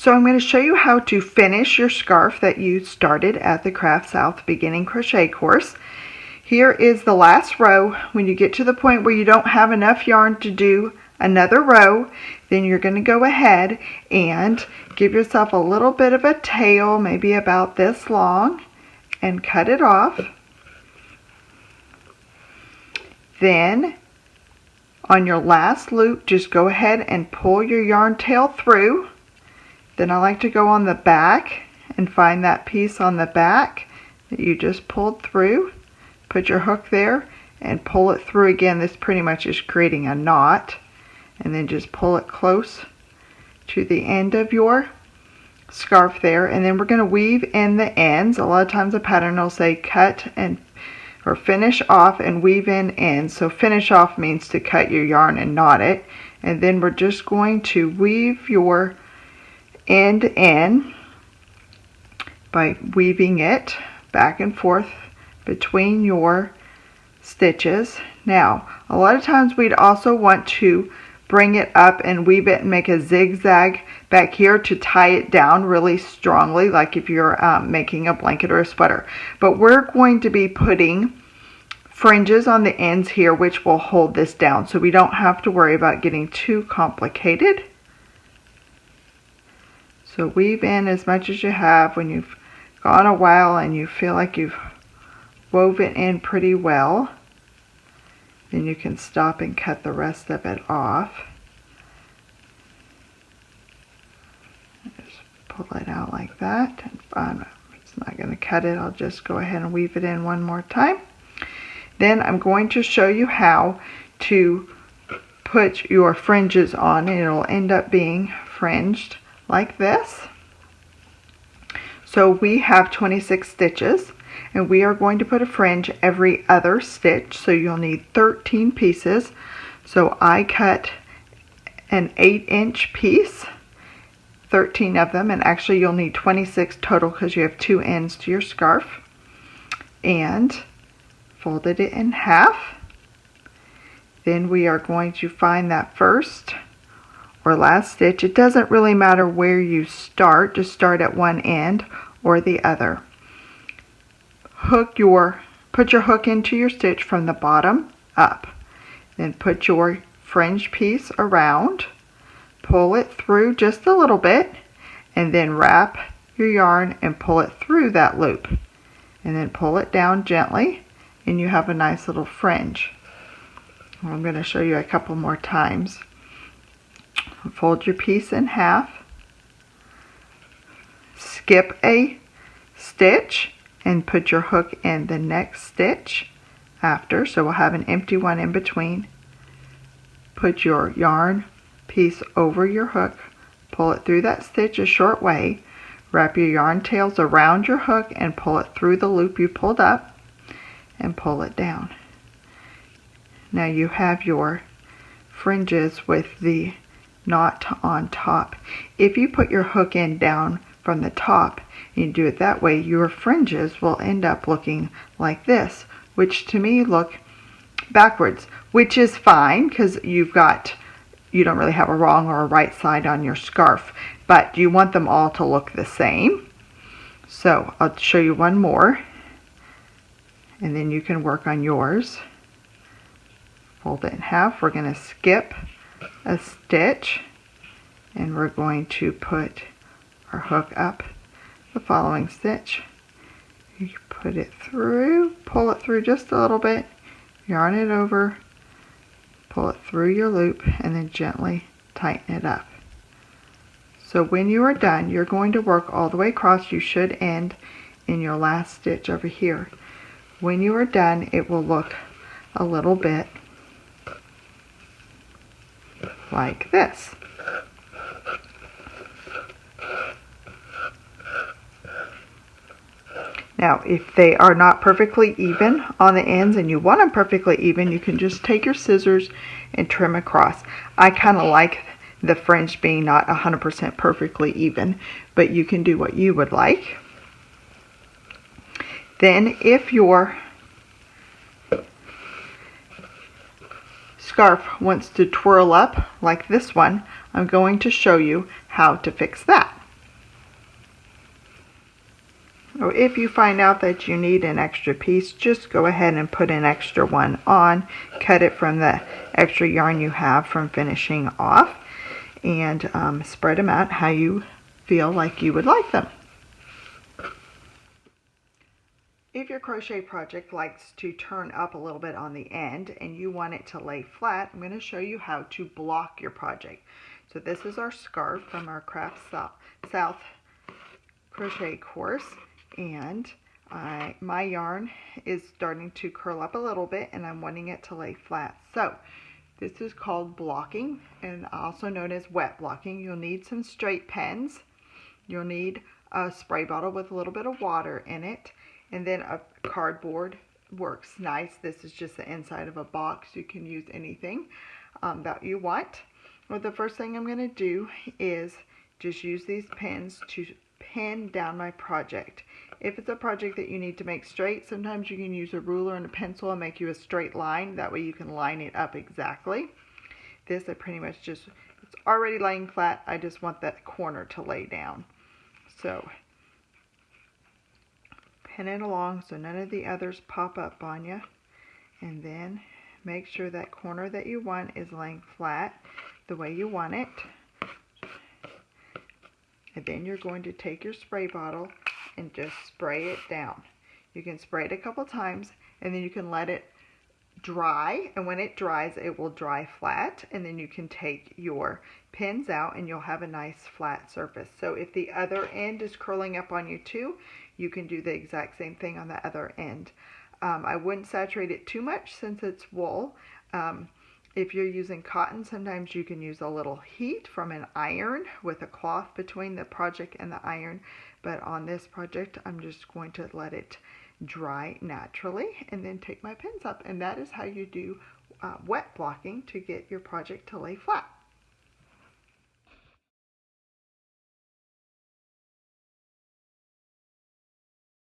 So I'm going to show you how to finish your scarf that you started at the Craft South beginning crochet course. Here is the last row. When you get to the point where you don't have enough yarn to do another row, then you're going to go ahead and give yourself a little bit of a tail, maybe about this long, and cut it off. Then on your last loop, just go ahead and pull your yarn tail through. Then I like to go on the back and find that piece on the back that you just pulled through. Put your hook there and pull it through again. This pretty much is creating a knot. And then just pull it close to the end of your scarf there. And then we're going to weave in the ends. A lot of times the pattern will say cut and or finish off and weave in ends. So finish off means to cut your yarn and knot it. And then we're just going to weave your end in by weaving it back and forth between your stitches. Now, a lot of times we'd also want to bring it up and weave it and make a zigzag back here to tie it down really strongly, like if you're making a blanket or a sweater. But we're going to be putting fringes on the ends here, which will hold this down, so we don't have to worry about getting too complicated. So weave in as much as you have. When you've gone a while and you feel like you've wove it in pretty well, then you can stop and cut the rest of it off. Just pull it out like that. And it's not going to cut it. I'll just go ahead and weave it in one more time. Then I'm going to show you how to put your fringes on, and it'll end up being fringed like this. So we have 26 stitches, and we are going to put a fringe every other stitch, so you'll need 13 pieces. So I cut an 8-inch piece, 13 of them, and actually you'll need 26 total because you have 2 ends to your scarf, and folded it in half. Then we are going to find that first or last stitch. It doesn't really matter where you start, just start at one end or the other. Put your hook into your stitch from the bottom up. Then put your fringe piece around, pull it through just a little bit, and then wrap your yarn and pull it through that loop. And then pull it down gently, and you have a nice little fringe. I'm going to show you a couple more times. Fold your piece in half, skip a stitch, and put your hook in the next stitch after, so we'll have an empty one in between. Put your yarn piece over your hook, pull it through that stitch a short way, wrap your yarn tails around your hook and pull it through the loop you pulled up and pull it down. Now you have your fringes with the knot on top. If you put your hook in down from the top and you do it that way, your fringes will end up looking like this, which to me look backwards, which is fine because you don't really have a wrong or a right side on your scarf, but you want them all to look the same. So I'll show you one more, and then you can work on yours. Fold it in half. We're going to skip a stitch, and we're going to put our hook up the following stitch. You put it through, pull it through just a little bit, yarn it over, pull it through your loop, and then gently tighten it up. So when you are done, you're going to work all the way across. You should end in your last stitch over here. When you are done, it will look a little bit like this. Now, if they are not perfectly even on the ends and you want them perfectly even, you can just take your scissors and trim across. I kind of like the fringe being not 100% perfectly even, but you can do what you would like. Then if your scarf wants to twirl up like this one, I'm going to show you how to fix that. Or if you find out that you need an extra piece, just go ahead and put an extra one on. Cut it from the extra yarn you have from finishing off, and spread them out how you feel like you would like them. If your crochet project likes to turn up a little bit on the end and you want it to lay flat, I'm going to show you how to block your project. So this is our scarf from our Craft South crochet course, and my yarn is starting to curl up a little bit and I'm wanting it to lay flat. So this is called blocking, and also known as wet blocking. You'll need some straight pins. You'll need a spray bottle with a little bit of water in it, and then a cardboard works nice. This is just the inside of a box. You can use anything that you want. Well, the first thing I'm going to do is just use these pins to pin down my project. If it's a project that you need to make straight, sometimes you can use a ruler and a pencil and make you a straight line. That way you can line it up exactly. This I pretty much just, it's already laying flat. I just want that corner to lay down. So pin it along so none of the others pop up on you, and then make sure that corner that you want is laying flat the way you want it. And then you're going to take your spray bottle and just spray it down. You can spray it a couple times, and then you can let it dry, and when it dries it will dry flat, and then you can take your pins out and you'll have a nice flat surface. So if the other end is curling up on you too, you can do the exact same thing on the other end. I wouldn't saturate it too much since it's wool. If you're using cotton, sometimes you can use a little heat from an iron with a cloth between the project and the iron, but on this project I'm just going to let it dry naturally and then take my pins up, and that is how you do wet blocking to get your project to lay flat.